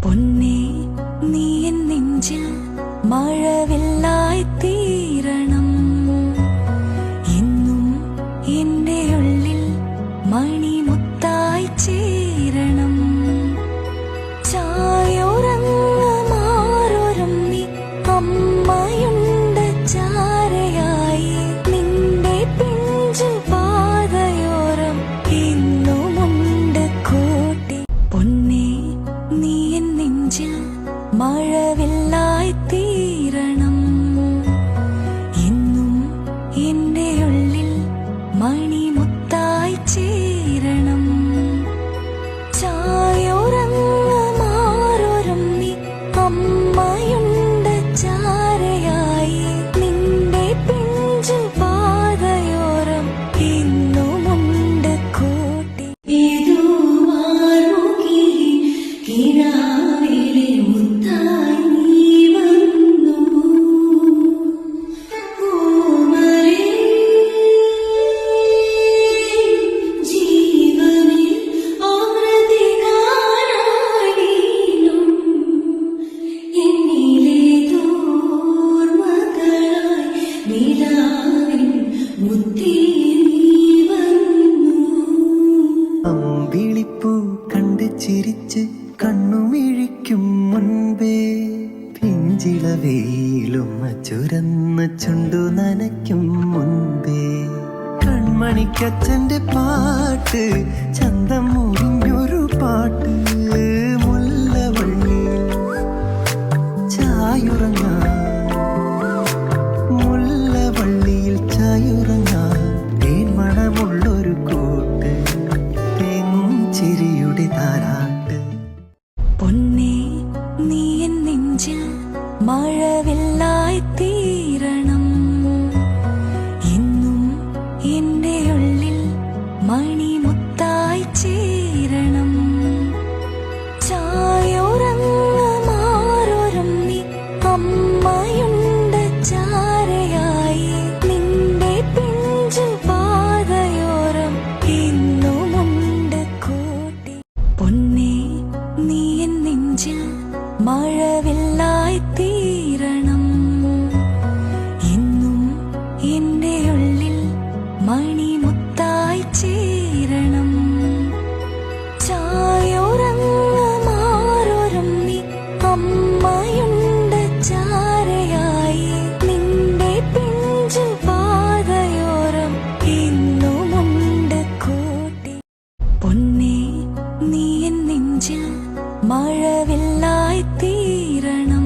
പൊന്നേ നീ എൻ നെഞ്ചിൽ മഴവില്ലായി തീരണം. എന്നും എന്റെ ഉള്ളിൽ മണിമുത്തായി ചേരണം. ചായുറങ്ങുമാറൊരും നീ അമ്മയുണ്ട് ചാരയായി. നിന്റെ പിഞ്ചു പാതയോരം എന്നുമുണ്ട് കൂട്ടി. പൊന്നേ നീ എൻ നെഞ്ചിൽ മഴവില്ലായി തീരണം. എന്നും എന്റെ ഉള്ളിൽ മണിമുത്തായി ചേരണം. ചായുറങ്ങുമാറൊരും നീ അമ്മയുണ്ട് ചാരയായി. നിന്റെ പിഞ്ചു പാതയോരം എന്നുമുണ്ട് കൂട്ടി. അമ്പിളിപ്പൂ കണ്ട് ചിരിച്ച് കണ്ണുമിഴിക്കും മുൻപേ പിഞ്ചിളവയിലുമ്മ ചുരന്ന ചുണ്ടു നനയ്ക്കും മുൻപേ കൺമണിക്കച്ഛന്റെ പാട്ട് ചന്തം മുറിഞ്ഞൊരു പാട്ട്. മുല്ലവള്ളി ചായുറങ്ങാൻ, മുല്ലവള്ളിയിൽ ചായുറങ്ങാൻ തേന്മണമുള്ളൊരു കൂട്ട്, തേങ്ങും ചിരിയുടെ താരാട്ട്. പൊന്നേ നീ എൻ നെഞ്ചിൽ മഴവില്ലായി തീരണം. എന്നും എന്റെ ഉള്ളിൽ മണിമുത്തായി ചേരണം. ചായുറങ്ങുമാറൊരും നീ അമ്മയുണ്ട് ചാരയായി. നിന്റെ പിഞ്ചു പാതയോരം എന്നുമുണ്ട് കൂട്ടി. പൊന്നേ നീ എൻ നെഞ്ചിൽ മഴവില്ലായി തീരണം. എന്നും എന്റെ ഉള്ളിൽ മണിമുത്തായി ചേരണം. ചായുറങ്ങുമാറൊരും നീ അമ്മയുണ്ട് ചാരയായി. നിന്റെ പിഞ്ചു പാതയോരം എന്നുമുണ്ട് കൂട്ടി. പൊന്നേ നീ എൻ നെഞ്ചിൽ മഴവില്ലായി തീരണം.